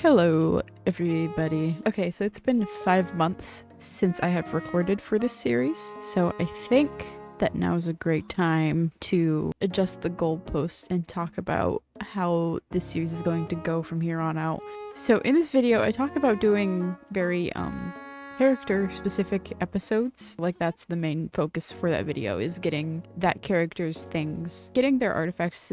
Hello, everybody. Okay, so it's been 5 months since I have recorded for this series, so I think that now is a great time to adjust the goalpost and talk about how this series is going to go from here on out. So in this video, I talk about doing very character specific episodes. Like, that's the main focus for that video, is getting that character's things, getting their artifacts,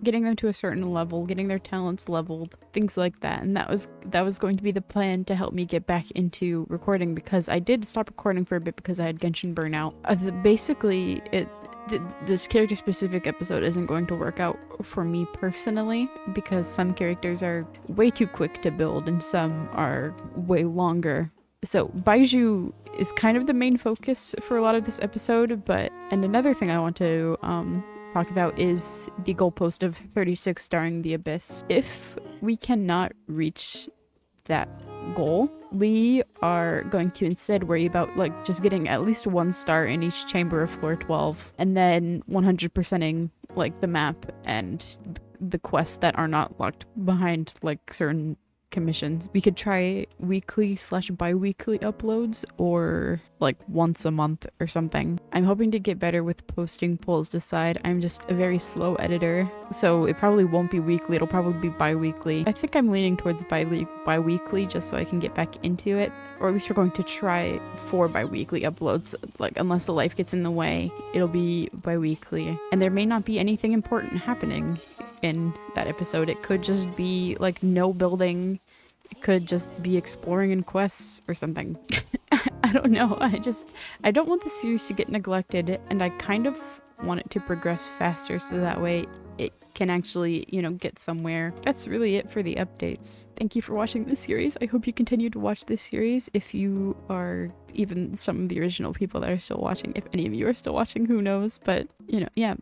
getting them to a certain level, getting their talents leveled, things like that. And that was going to be the plan to help me get back into recording, because I did stop recording for a bit because I had genshin burnout. Basically, this character specific episode isn't going to work out for me personally, because some characters are way too quick to build and some are way longer. So Baizhu is kind of the main focus for a lot of this episode, and another thing I want to talk about is the goalpost of 36 starring the Abyss. If we cannot reach that goal, we are going to instead worry about just getting at least 1 star in each chamber of floor 12, and then 100%ing the map and the quests that are not locked behind certain commissions. We could try weekly/bi-weekly uploads, or once a month or something. I'm hoping to get better with posting polls to side. I'm just a very slow editor, so it probably won't be weekly, it'll probably be bi-weekly. I think I'm leaning towards bi-weekly just so I can get back into it, or at least we're going to try 4 bi-weekly uploads. Unless the life gets in the way, it'll be bi-weekly. And there may not be anything important happening in that episode. It could just be no building. It could just be exploring in quests or something. I don't know. I don't want the series to get neglected, and I kind of want it to progress faster so that way it can actually, get somewhere. That's really it for the updates. Thank you for watching this series. I hope you continue to watch this series if you are even some of the original people that are still watching. If any of you are still watching, who knows? But, yeah.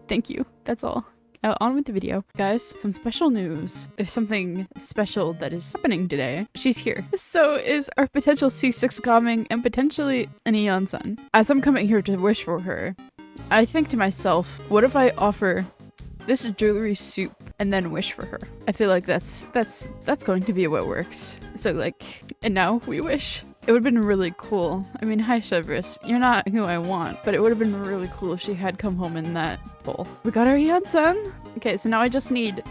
Thank you. That's all. On with the video. Guys, some special news. There's something special that is happening today. She's here. So is our potential C6 coming, and potentially an Eon Sun. As I'm coming here to wish for her, I think to myself, what if I offer this jewelry soup and then wish for her? I feel like that's going to be what works. So and now we wish. It would have been really cool. I mean, hi Chevris, you're not who I want, but it would have been really cool if she had come home in that bowl. We got our Eon Sun. Okay, so now I just need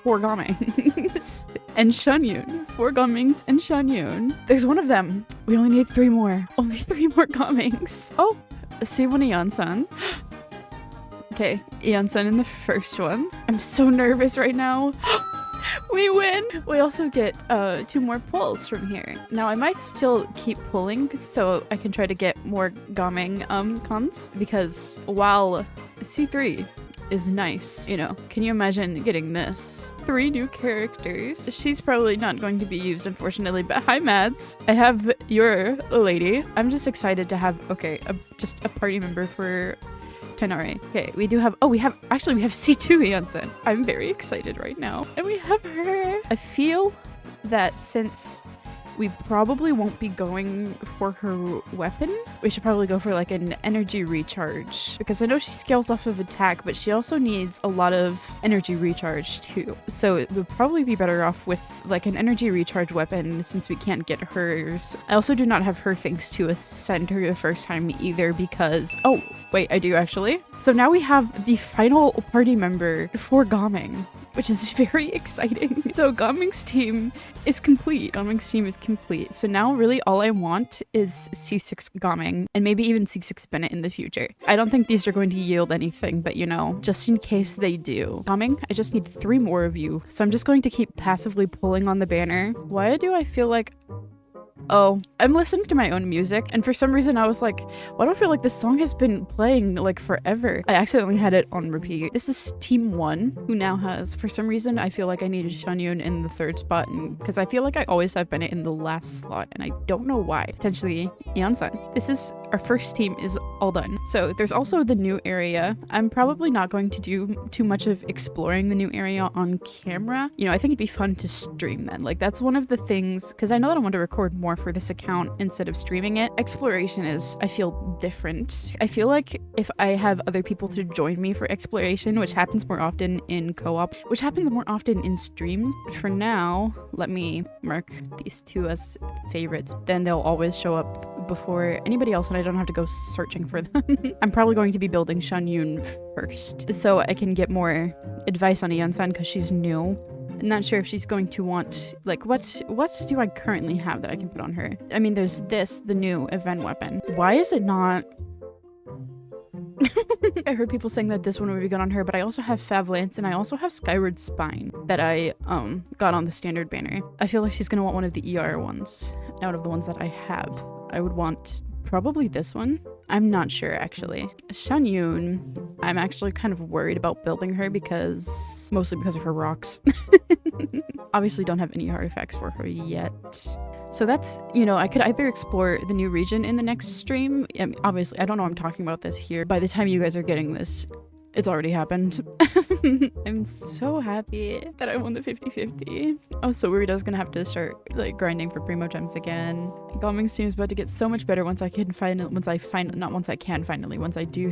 4 Gamings and Shunyun. 4 Gamings and Shunyun. There's one of them. We only need 3 more. Only 3 more Gamings. Oh, see one Eon Sun. Okay, Eon Sun in the first one. I'm so nervous right now. We win! We also get 2 more pulls from here. Now I might still keep pulling so I can try to get more Gaming cons, because while C3 is nice, can you imagine getting this? 3 new characters. She's probably not going to be used, unfortunately, but hi Mads. I have your lady. I'm just excited to have, just a party member for Tenare. Okay, we have C2 Eon Sun. I'm very excited right now. And we have her. I feel that since we probably won't be going for her weapon, we should probably go for an energy recharge, because I know she scales off of attack, but she also needs a lot of energy recharge too. So it would probably be better off with an energy recharge weapon, since we can't get hers. I also do not have her things to ascend her the first time either, because oh wait, I do actually. So now we have the final party member for Gaming, which is very exciting. So Gaming's team is complete. So now really all I want is C6 Gaming, and maybe even C6 Bennett in the future. I don't think these are going to yield anything, but just in case they do. Gaming, I just need 3 more of you. So I'm just going to keep passively pulling on the banner. Why do I feel like... Oh, I'm listening to my own music, and for some reason I was like, why do I feel like this song has been playing forever? I accidentally had it on repeat. This is Team 1, who now has, for some reason, I feel like I needed Shunyun in the 3rd spot, because I feel like I always have Bennett in the last slot, and I don't know why. Potentially Eon Sun. This is our first team is all done. So there's also the new area. I'm probably not going to do too much of exploring the new area on camera. You know, I think it'd be fun to stream then. Like that's one of the things, because I know that I want to record more for this account instead of streaming it. Exploration is, I feel, different. I feel like if I have other people to join me for exploration, which happens more often in co-op, which happens more often in streams. But for now, let me mark these two as favorites. Then they'll always show up before anybody else and I don't have to go searching for them. I'm probably going to be building Shanyun first so I can get more advice on Yeon-san because she's new. I'm not sure if she's going to want, like, what do I currently have that I can put on her? I mean, there's this, the new event weapon. Why is it not... I heard people saying that this one would be good on her, but I also have Fav Lance and I also have Skyward Spine that I got on the standard banner. I feel like she's gonna want one of the ER ones out of the ones that I have. I would want probably this one. I'm not sure actually. Shanyun, I'm actually kind of worried about building her mostly because of her rocks. Obviously don't have any artifacts for her yet. So that's, you know, I could either explore the new region in the next stream. I mean, obviously, I don't know I'm talking about this here. By the time you guys are getting this, it's already happened. I'm so happy that I won the 50-50. Oh, so Weirdo's gonna have to start like grinding for primo gems again. Bombing seems about to get so much better once I do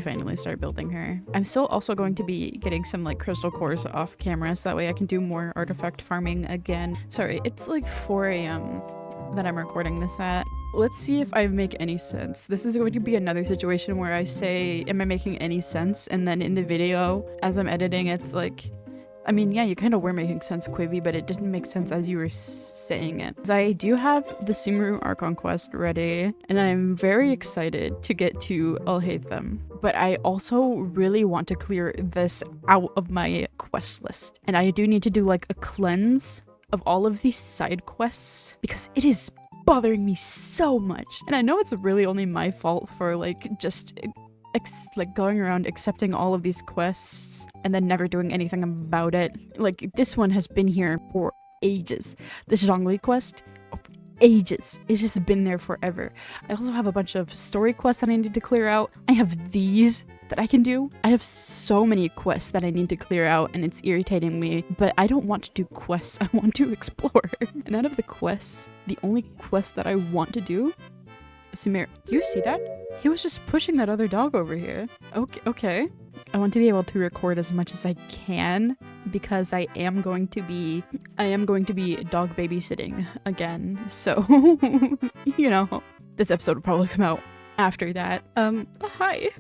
finally start building her. I'm still also going to be getting some like crystal cores off camera so that way I can do more artifact farming again. Sorry, it's like 4 a.m. that I'm recording this at. Let's see if I make any sense. This is going to be another situation where I say, am I making any sense? And then in the video, as I'm editing, it's like, I mean, yeah, you kind of were making sense, Quibi, but it didn't make sense as you were saying it. I do have the Sumeru Archon quest ready, and I'm very excited to get to I'll Hate Them. But I also really want to clear this out of my quest list. And I do need to do like a cleanse of all of these side quests because it is bothering me so much. And I know it's really only my fault for like just going around accepting all of these quests and then never doing anything about it. Like this one has been here for ages. The Zhongli quest, ages. It has been there forever. I also have a bunch of story quests that I need to clear out. I have these that I can do. I have so many quests that I need to clear out and it's irritating me, but I don't want to do quests. I want to explore. And out of the quests, the only quest that I want to do, Sumer, do you see that? He was just pushing that other dog over here. Okay. I want to be able to record as much as I can because I am going to be dog babysitting again. So, you know, this episode will probably come out after that. Hi.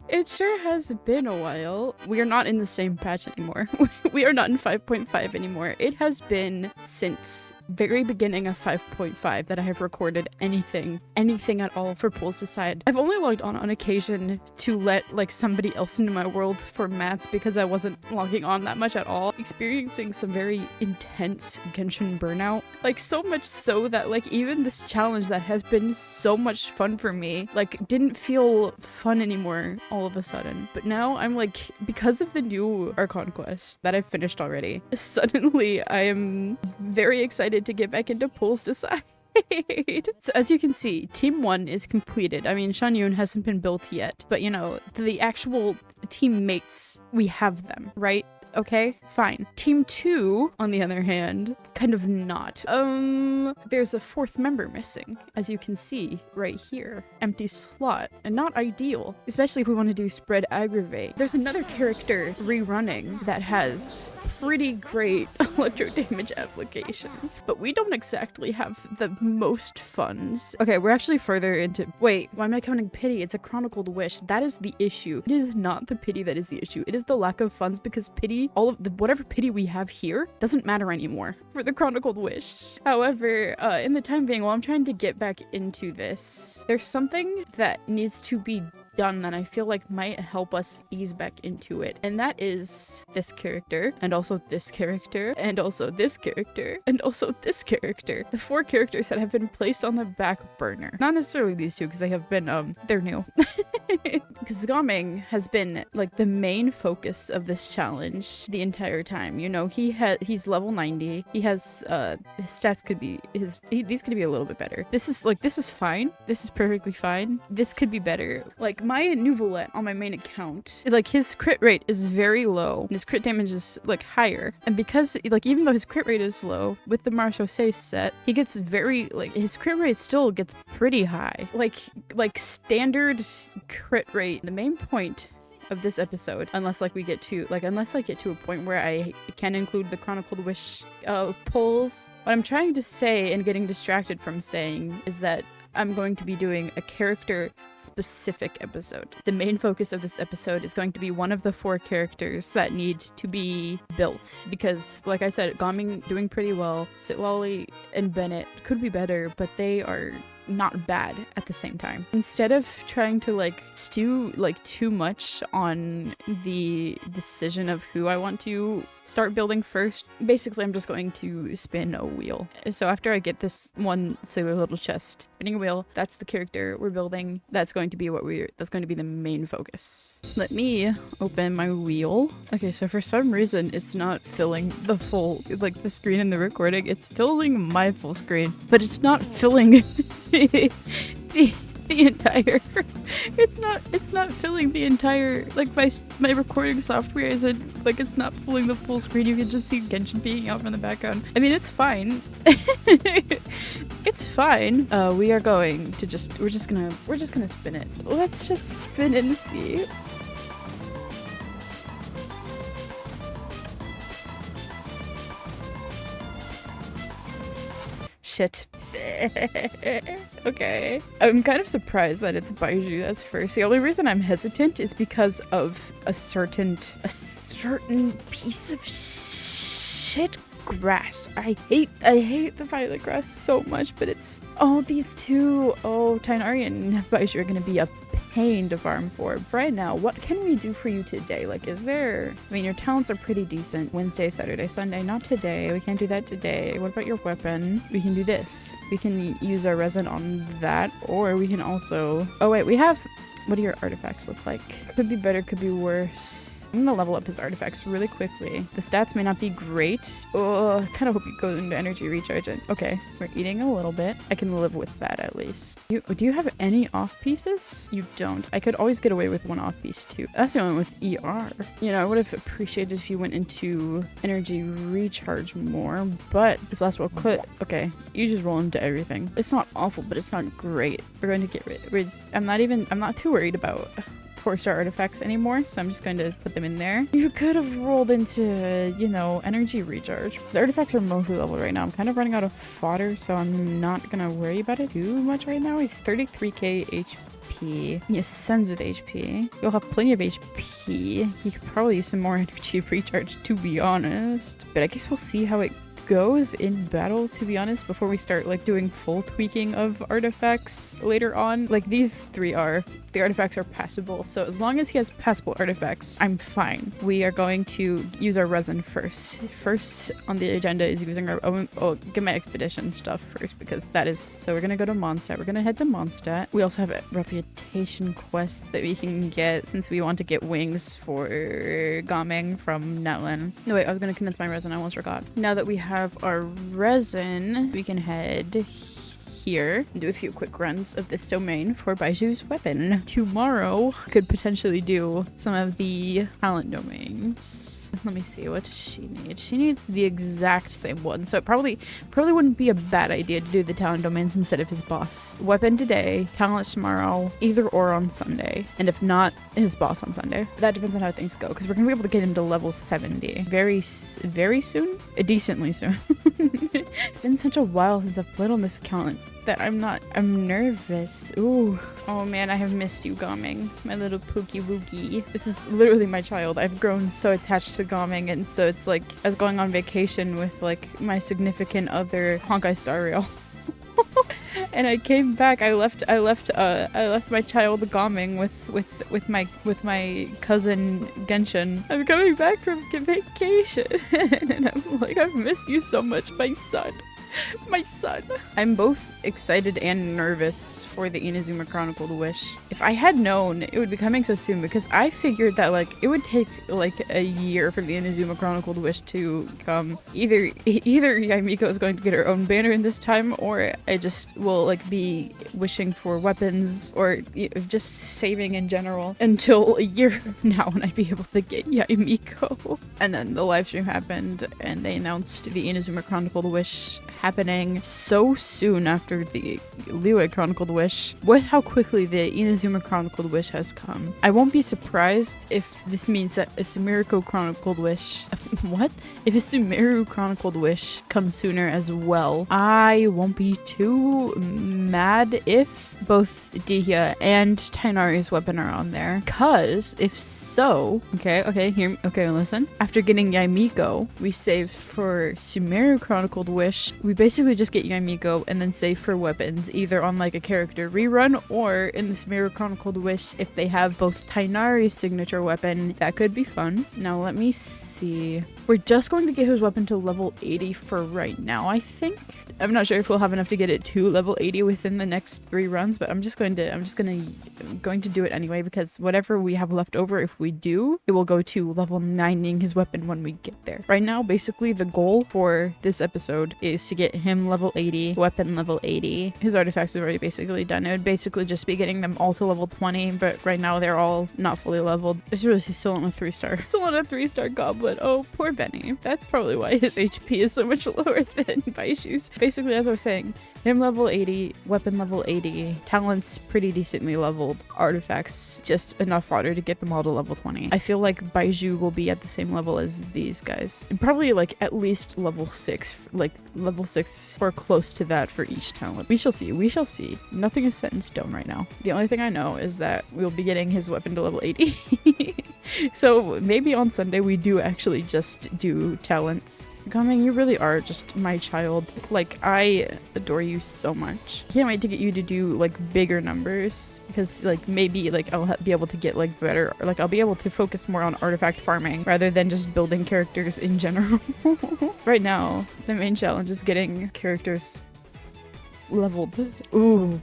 It sure has been a while. We are not in the same patch anymore. We are not in 5.5 anymore. It has been since very beginning of 5.5 that I have recorded anything at all for Pools Decide. I've only logged on occasion to let like somebody else into my world for mats because I wasn't logging on that much at all. Experiencing some very intense genshin burnout. Like so much so that like even this challenge that has been so much fun for me like didn't feel fun anymore all of a sudden. But now I'm like, because of the new Archon quest that I've finished already, suddenly I am very excited to get back into Pools Decide. So as you can see, Team 1 is completed. I mean, Shanyun hasn't been built yet, but you know, the actual teammates, we have them, right? Okay, fine. Team 2, on the other hand, kind of not. There's a 4th member missing, as you can see right here. Empty slot, and not ideal, especially if we want to do spread aggravate. There's another character rerunning that has pretty great electro damage application, but we don't exactly have the most funds. Okay, we're actually further into— wait, why am I counting pity? It's a chronicled wish. That is the issue. It is not the pity that is the issue. It is the lack of funds, because pity, all of the whatever pity we have here doesn't matter anymore for the chronicled wish. However, in the time being, while I'm trying to get back into this, there's something that needs to be done that I feel like might help us ease back into it. And that is this character, and also this character, and also this character, and also this character. The 4 characters that have been placed on the back burner. Not necessarily these 2, because they have been, they're new. Because Gaming has been like the main focus of this challenge the entire time. You know, he's level 90. He has his stats could be these could be a little bit better. This is fine. This is perfectly fine. This could be better. Like my Nouvelet on my main account, like his crit rate is very low and his crit damage is like higher. And because like even though his crit rate is low with the Marchaussee set, he gets very like his crit rate still gets pretty high. Like standard crit rate. The main point of this episode, unless I get to a point where I can include the Chronicled Wish polls. What I'm trying to say and getting distracted from saying is that I'm going to be doing a character specific episode. The main focus of this episode is going to be one of the 4 characters that need to be built, because like I said, Gaming doing pretty well. Sitlali and Bennett could be better, but they are not bad at the same time. Instead of trying to stew too much on the decision of who I want to start building first, basically I'm just going to spin a wheel. So after I get this one silly little chest, spinning a wheel, that's the character we're building. That's going to be the main focus. Let me open my wheel. Okay, so for some reason it's not filling the full the screen in the recording. It's filling my full screen, but it's not filling the entire it's not filling the entire my recording software isn't it's not filling the full screen. You can just see Genshin peeking out from the background. I mean, it's fine. It's fine. We're just gonna spin it. Let's just spin it and see. Shit. Okay. I'm kind of surprised that it's Baizhu that's first. The only reason I'm hesitant is because of a certain piece of shit grass. I hate the violet grass so much, but it's these 2 Tainari and Baizhu are gonna be a pain to farm for. Right now, what can we do for you today? Your talents are pretty decent. Wednesday, Saturday, Sunday, not today. We can't do that today. What about your weapon? We can do this. We can use our resin on that, or we can also... Oh wait, we have... What do your artifacts look like? Could be better, could be worse. I'm gonna level up his artifacts really quickly. The stats may not be great. Oh, I kind of hope you go into energy recharge. Okay, we're eating a little bit. I can live with that at least. Do you have any off pieces? You don't. I could always get away with one off piece too. That's the one with ER. You know, I would have appreciated if you went into energy recharge more, but this last one could. Okay, you just roll into everything. It's not awful, but it's not great. We're going to get rid. I'm not too worried about 4-star artifacts anymore, so I'm just going to put them in there. You could have rolled into, energy recharge. Because artifacts are mostly level right now. I'm kind of running out of fodder, so I'm not gonna worry about it too much right now. He's 33k HP. He ascends with HP. You'll have plenty of HP. He could probably use some more energy recharge, to be honest. But I guess we'll see how it goes in battle, to be honest, before we start doing full tweaking of artifacts later on. These 3 are. The artifacts are passable, so as long as he has passable artifacts, I'm fine. We are going to use our resin first. First on the agenda is using our get my expedition stuff first, because that is... So we're gonna go to Mondstadt. We're gonna head to Mondstadt. We also have a reputation quest that we can get since we want to get wings for Gaming from Netlin. No wait, I was gonna condense my resin. I almost forgot. Now that we have our resin, we can head here and do a few quick runs of this domain for Baizhu's weapon. Tomorrow could potentially do some of the talent domains. Let me see, what does she need? She needs the exact same one, so it probably wouldn't be a bad idea to do the talent domains instead of his boss. Weapon today, talents tomorrow, either or on Sunday, and if not, his boss on Sunday. That depends on how things go, because we're gonna be able to get him to level 70 very soon, decently soon. It's been such a while since I've played on this account that I'm nervous. Ooh. Oh man, I have missed you, Gaming. My little pookie wookie. This is literally my child. I've grown so attached to Gaming, and so it's like I was going on vacation with my significant other Honkai Star Rail. And I came back. I left my child Gaming with my cousin Genshin. I'm coming back from vacation, and I'm like, I've missed you so much, my son. My son. I'm both excited and nervous for the Inazuma Chronicled Wish. If I had known it would be coming so soon, because I figured that like it would take like a year for the Inazuma Chronicled Wish to come. Either Yaimiko is going to get her own banner in this time, or I just will like be wishing for weapons or just saving in general until a year from now when I'd be able to get Yaimiko. And then the live stream happened and they announced the Inazuma Chronicled Wish happening so soon after the Liyue Chronicled Wish. With how quickly the Inazuma Chronicled Wish has come, I won't be surprised if this means that a Sumeru Chronicled Wish what? If a Sumeru Chronicled Wish comes sooner as well. I won't be too mad if both Dihya and Tainari's weapon are on there, cause if so, okay, listen. After getting Yaimiko, we save for Sumeru Chronicled Wish. We basically just get Yaimiko and then save for weapons, either on like a character rerun or in the Sumeru Chronicled Wish if they have both Tainari's signature weapon. That could be fun. Now let me see. We're just going to get his weapon to level 80 for right now, I think. I'm not sure if we'll have enough to get it to level 80 within the next 3 runs, but I'm going to do it anyway, because whatever we have left over, if we do, it will go to level 90ing his weapon when we get there. Right now, basically the goal for this episode is to get him level 80, weapon level 80. His artifacts are already basically done. It would basically just be getting them all to level 20, but right now they're all not fully leveled. It's really still on a 3-star. Still on a 3-star goblet. Oh, poor Benny. That's probably why his HP is so much lower than Baizhu's. Basically, as I was saying, him level 80, weapon level 80, talents pretty decently leveled, artifacts just enough fodder to get them all to level 20. I feel like Baizhu will be at the same level as these guys, and probably like at least level 6, like level 6 or close to that for each talent. We shall see. We shall see. Nothing is set in stone right now. The only thing I know is that we'll be getting his weapon to level 80. So maybe on Sunday we do actually just do talents. Gaming, you really are just my child. Like, I adore you so much. Can't wait to get you to do like bigger numbers, because like maybe like I'll be able to get like better, or like I'll be able to focus more on artifact farming rather than just building characters in general. Right now, the main challenge is getting characters leveled. Ooh.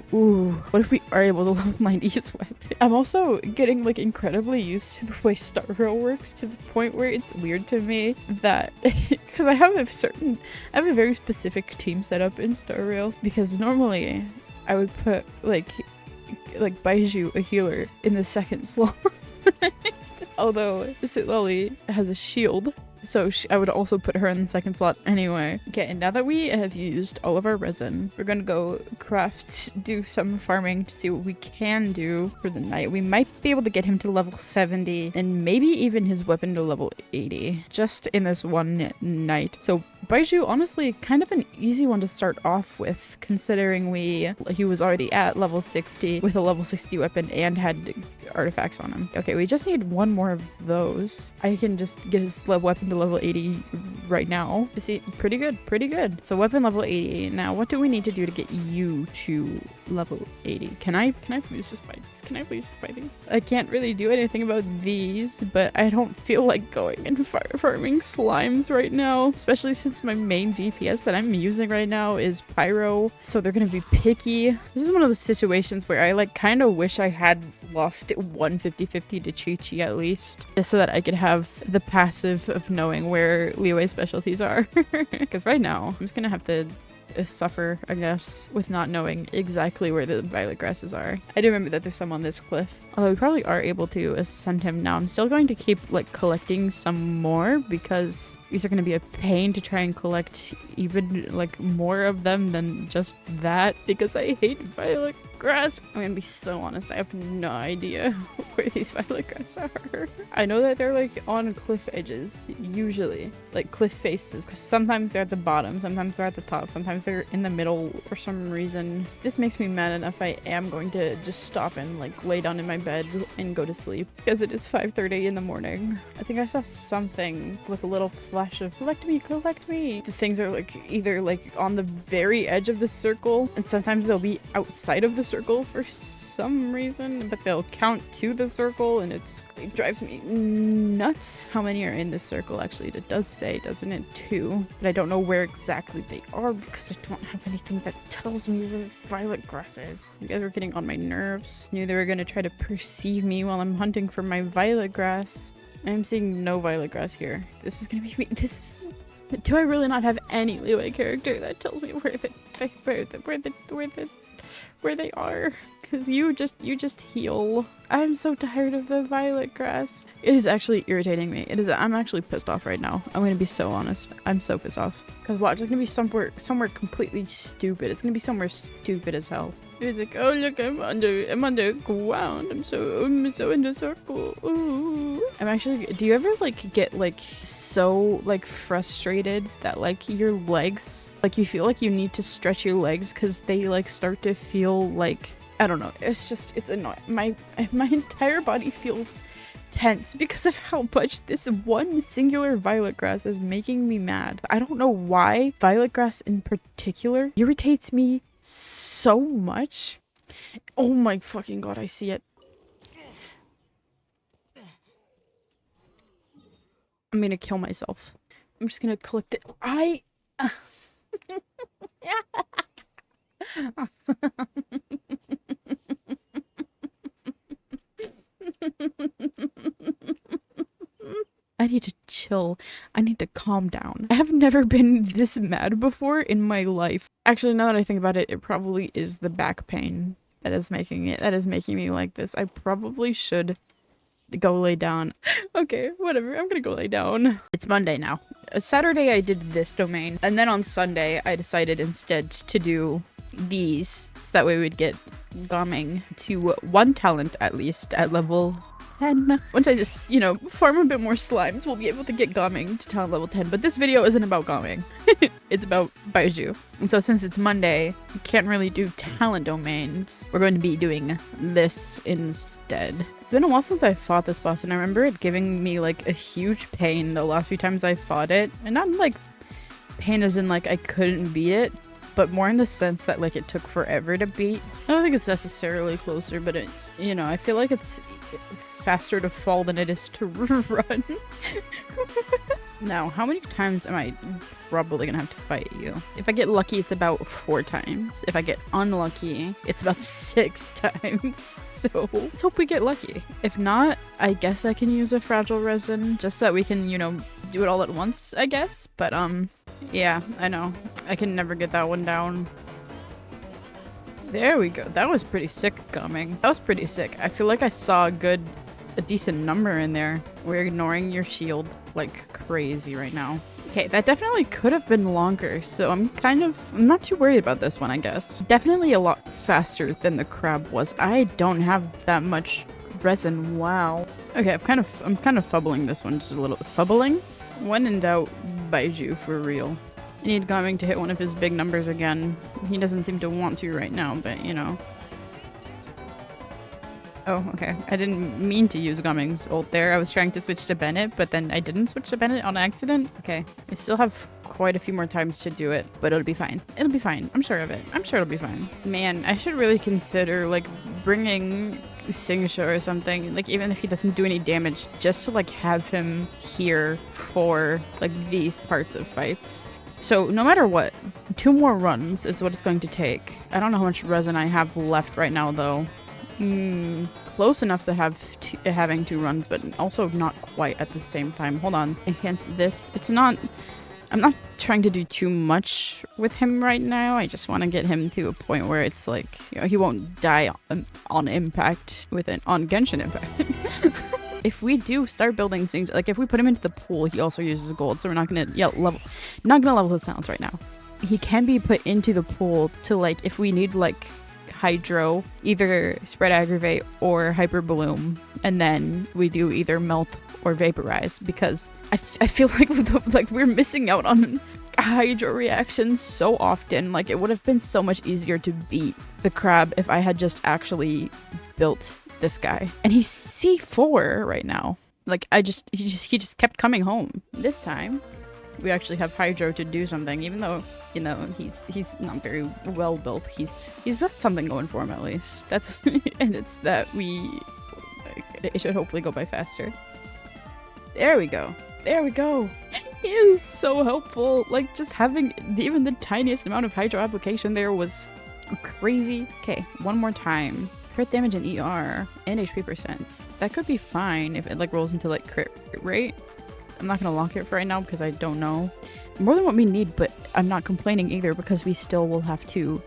What if we are able to level 90 his weapon? I'm also getting like incredibly used to the way Star Rail works, to the point where it's weird to me that because I have a very specific team set up in Star Rail, because normally I would put like Baizhu, a healer, in the second slot. Although Sitlali has a shield, so I would also put her in the second slot anyway. Okay, and now that we have used all of our resin, we're gonna go do some farming to see what we can do for the night. We might be able to get him to level 70 and maybe even his weapon to level 80 just in this one night. So Baizhu, honestly, kind of an easy one to start off with, considering he was already at level 60 with a level 60 weapon and had artifacts on him. Okay, we just need one more of those. I can just get his weapon to level 80 right now. See, pretty good. So weapon level 80. Now, what do we need to do to get you to level 80? Can I please just buy these? Can I please just buy these? I can't really do anything about these, but I don't feel like going and farming slimes right now, especially since my main DPS that I'm using right now is Pyro, so they're gonna be picky. This is one of the situations where I like kind of wish I had lost it 150-50 to Chi-Chi at least, just so that I could have the passive of knowing where Liyue's specialties are. Because right now I'm just gonna have to suffer, I guess, with not knowing exactly where the violet grasses are. I do remember that there's some on this cliff, although we probably are able to ascend him now. I'm still going to keep like collecting some more, because these are going to be a pain to try and collect even like more of them than just that, because I hate violet grass. I'm gonna be so honest, I have no idea where these violet grass are. I know that they're like on cliff edges, usually. Like cliff faces, because sometimes they're at the bottom, sometimes they're at the top, sometimes they're in the middle for some reason. If this makes me mad enough, I am going to just stop and like lay down in my bed and go to sleep, because it is 5:30 in the morning. I think I saw something with a little flash of collect me, collect me. The things are like either like on the very edge of the circle, and sometimes they'll be outside of the circle for some reason, but they'll count to the circle, and it drives me nuts. How many are in this circle? Actually, it does say, doesn't it? 2, but I don't know where exactly they are because I don't have anything that tells me where violet grass is. These guys were getting on my nerves. Knew they were gonna try to perceive me while I'm hunting for my violet grass. I'm seeing no violet grass here. This is gonna be me. This. Do I really not have any leeway character that tells me where they are? Because you just heal. I'm so tired of the violet grass. It is actually irritating me. It is. I'm actually pissed off right now. I'm gonna be so honest. I'm so pissed off. Because watch, it's gonna be somewhere completely stupid. It's gonna be somewhere stupid as hell. It's like, oh look, I'm underground. I'm so in the circle. Ooh. I'm actually. Do you ever like get like so like frustrated that like your legs, like you feel like you need to stretch your legs because they like start to feel like, I don't know. It's annoying. My entire body feels tense because of how much this one singular violet grass is making me mad. I don't know why violet grass in particular irritates me so much. Oh my fucking god, I see it. I'm gonna kill myself. I'm just gonna collect it. I need to chill. I need to calm down. I have never been this mad before in my life. Actually, now that I think about it, it probably is the back pain that is making me like this. I probably should go lay down. Okay, whatever. I'm gonna go lay down. It's Monday now. Saturday I did this domain, and then on Sunday I decided instead to do these, so that way we'd get Gaming to 1 talent at least at level 10. Once I just, you know, farm a bit more slimes, we'll be able to get Gaming to talent level 10. But this video isn't about Gaming. It's about Baizhu. And so since it's Monday, you can't really do talent domains. We're going to be doing this instead. It's been a while since I fought this boss, and I remember it giving me like a huge pain the last few times I fought it. And not like pain as in like I couldn't beat it, but more in the sense that like it took forever to beat. I don't think it's necessarily closer, but it, you know, I feel like it's faster to fall than it is to run. Now, how many times am I probably gonna have to fight you? If I get lucky, it's about 4 times. If I get unlucky, it's about 6 times. So let's hope we get lucky. If not, I guess I can use a fragile resin just so that we can, you know, do it all at once, I guess. But yeah, I know. I can never get that one down. There we go. That was pretty sick, Gaming. That was pretty sick. I feel like I saw a decent number in there. We're ignoring your shield like crazy right now. Okay, that definitely could have been longer, so I'm not too worried about this one, I guess. Definitely a lot faster than the crab was. I don't have that much resin. Wow. Okay, I'm kind of fubbling this one just a little. Fubbling? When in doubt, Baizhu for real. I need Gaming to hit one of his big numbers again. He doesn't seem to want to right now, but you know. Oh, okay. I didn't mean to use Gaming's ult there. I was trying to switch to Bennett, but then I didn't switch to Bennett on accident. Okay. I still have quite a few more times to do it, but it'll be fine. It'll be fine. I'm sure of it. I'm sure it'll be fine. Man, I should really consider, like, bringing Singsha or something, like, even if he doesn't do any damage, just to, like, have him here for, like, these parts of fights. So, no matter what, 2 more runs is what it's going to take. I don't know how much resin I have left right now, though. Close enough to having 2 runs, but also not quite at the same time. Hold on. Enhance this. It's not... I'm not trying to do too much with him right now. I just want to get him to a point where it's like, you know, he won't die on impact on Genshin impact. If we do start building things, like if we put him into the pool, he also uses gold, so we're not gonna level his talents right now. He can be put into the pool to, like, if we need like Hydro, either Spread Aggravate or Hyper Bloom, and then we do either Melt or Vaporize, because I feel like we're missing out on Hydro reactions so often. Like, it would have been so much easier to beat the crab if I had just actually built this guy. And he's C4 right now. Like, he just kept coming home. This time we actually have Hydro to do something, even though, you know, he's not very well built. He's got something going for him at least. That's and it's that it should hopefully go by faster. There we go. There we go. He is so helpful. Like, just having even the tiniest amount of Hydro application there was crazy. Okay, one more time. Crit damage and ER and HP percent. That could be fine if it like rolls into like crit rate. I'm not gonna lock it for right now because I don't know. More than what we need, but I'm not complaining either because we still will have to,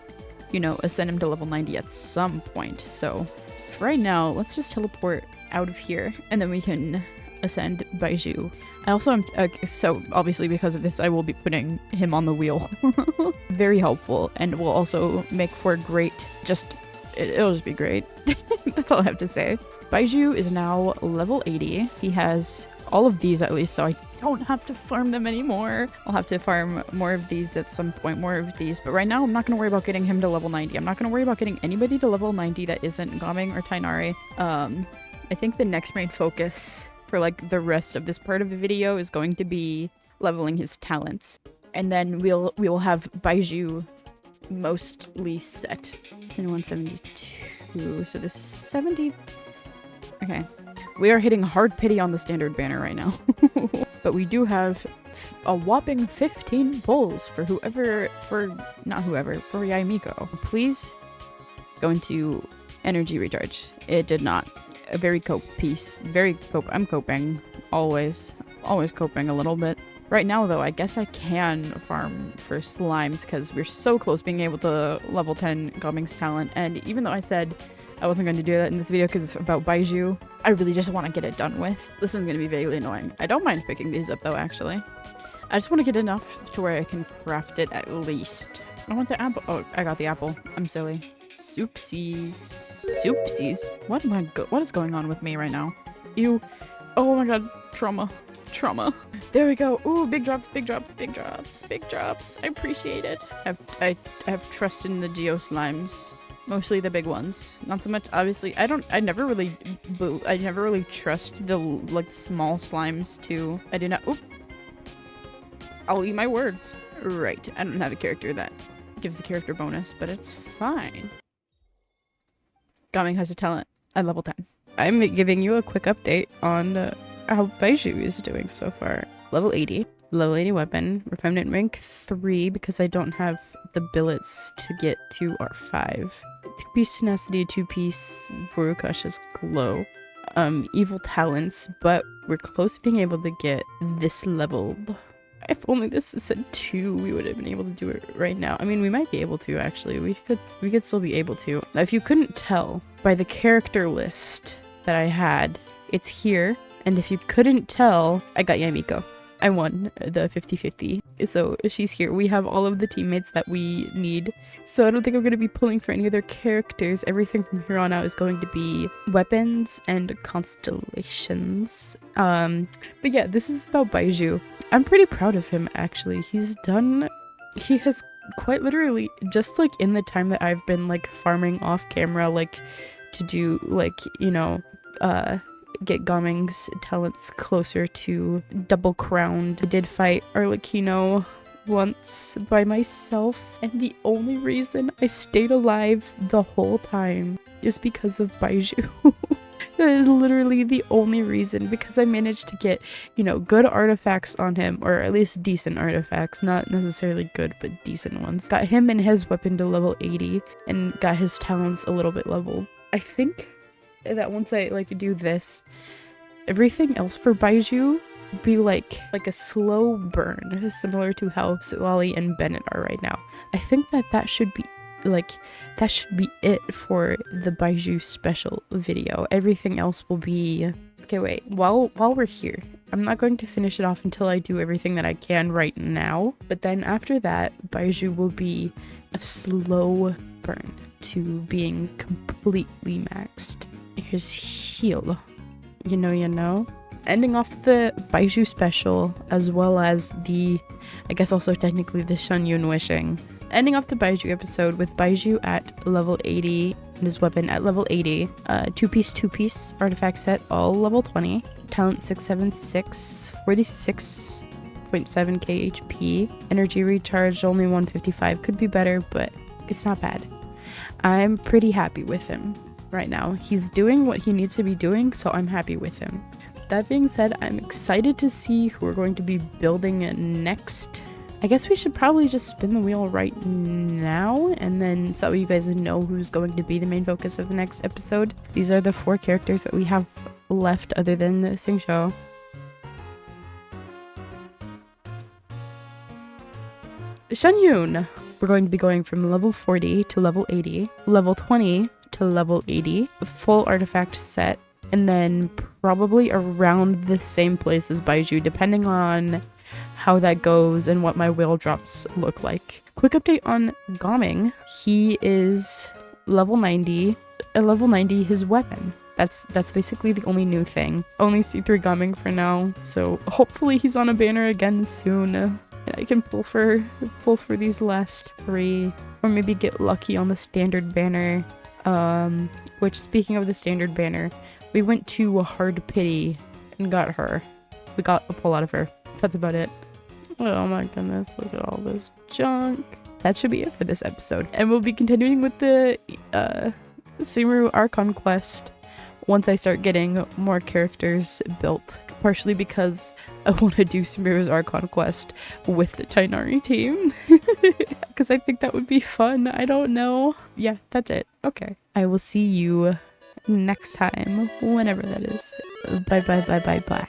you know, ascend him to level 90 at some point. So for right now, let's just teleport out of here and then we can ascend Baizhu. I also am, so obviously because of this, I will be putting him on the wheel. Very helpful, and will also make for great, it'll just be great. That's all I have to say. Baizhu is now level 80. He has all of these at least, so I don't have to farm them anymore. I'll have to farm more of these at some point, more of these. But right now, I'm not going to worry about getting him to level 90. I'm not going to worry about getting anybody to level 90 that isn't Gaming or Tainari. I think the next main focus for like the rest of this part of the video is going to be leveling his talents. And then we will have Baizhu mostly set. It's in 172. So this is 70. Okay. We are hitting hard pity on the standard banner right now. But we do have a whopping 15 pulls for Yaimiko. Please go into energy recharge. It did not. A very cope piece. I'm coping. Always coping a little bit. Right now, though, I guess I can farm for slimes because we're so close being able to level 10 Gaming's talent. And even though I said I wasn't going to do that in this video because it's about Baizhu, I really just want to get it done with. This one's going to be vaguely annoying. I don't mind picking these up, though, actually. I just want to get enough to where I can craft it at least. I want the apple. Oh, I got the apple. I'm silly. Soupsies. Soupsies? What is going on with me right now? Ew. Oh my god. Trauma. There we go. Ooh, big drops. I appreciate it. I have trust in the Geo Slimes. Mostly the big ones. Not so much, obviously. I never really trust the, like, small slimes, too. I do not. Oop. I'll eat my words. Right. I don't have a character that gives the character bonus, but it's fine. Gaming has a talent at level 10. I'm giving you a quick update on how Baizhu is doing so far. Level 80. Level 80 weapon. Refinement rank 3 because I don't have the billets to get to R5. 2-piece tenacity, 2-piece Vorukasha's glow. Evil talents, but we're close to being able to get this leveled. If only this said 2, we would have been able to do it right now. I mean, we might be able to, actually. We could still be able to. Now, if you couldn't tell by the character list that I had, it's here. And if you couldn't tell, I got Yaimiko. I won the 50-50. So she's here. We have all of the teammates that we need. So I don't think I'm going to be pulling for any other characters. Everything from here on out is going to be weapons and constellations. But yeah, this is about Baizhu. I'm pretty proud of him, actually. He has quite literally, just like in the time that I've been like farming off camera, like to do like, you know, get Gaming's talents closer to double crowned. I did fight Arlecchino once by myself, and the only reason I stayed alive the whole time is because of Baizhu. That is literally the only reason, because I managed to get, you know, good artifacts on him, or at least decent artifacts, not necessarily good, but decent ones. Got him and his weapon to level 80, and got his talents a little bit leveled. I think that once I like do this, everything else for Baizhu be like a slow burn, similar to how Silali and Bennett are right now. I think that should be it for the Baizhu special video. Everything else will be okay. Wait, while we're here, I'm not going to finish it off until I do everything that I can right now, but then after that, Baizhu will be a slow burn to being completely maxed. Here's heal. You know. Ending off the Baizhu special, as well as the, I guess also technically the Shunyun wishing. Ending off the Baizhu episode with Baizhu at level 80 and his weapon at level 80. Two-piece artifact set, all level 20. Talent 676, 46.7k HP. Energy recharge only 155. Could be better, but it's not bad. I'm pretty happy with him right now. He's doing what he needs to be doing, so I'm happy with him. That being said, I'm excited to see who we're going to be building next. I guess we should probably just spin the wheel right now, and then so you guys know who's going to be the main focus of the next episode. These are the 4 characters that we have left other than the Xingqiu. Shunyun! We're going to be going from level 40 to level 80, level 20 to level 80, full artifact set, and then probably around the same place as Baizhu, depending on how that goes and what my whale drops look like. Quick update on Gaming. He is level 90. At level 90, his weapon. That's basically the only new thing. Only C3 Gaming for now, so hopefully he's on a banner again soon. And I can pull for these last 3, or maybe get lucky on the standard banner. Which, speaking of the standard banner, we went to Hard Pity and got her. We got a pull out of her. That's about it. Oh my goodness, look at all this junk. That should be it for this episode. And we'll be continuing with the Sumeru Archon quest once I start getting more characters built. Partially because I want to do Sumeru's Archon quest with the Tainari team. Because I think that would be fun. I don't know. Yeah, that's it. Okay. I will see you next time, whenever that is. Bye.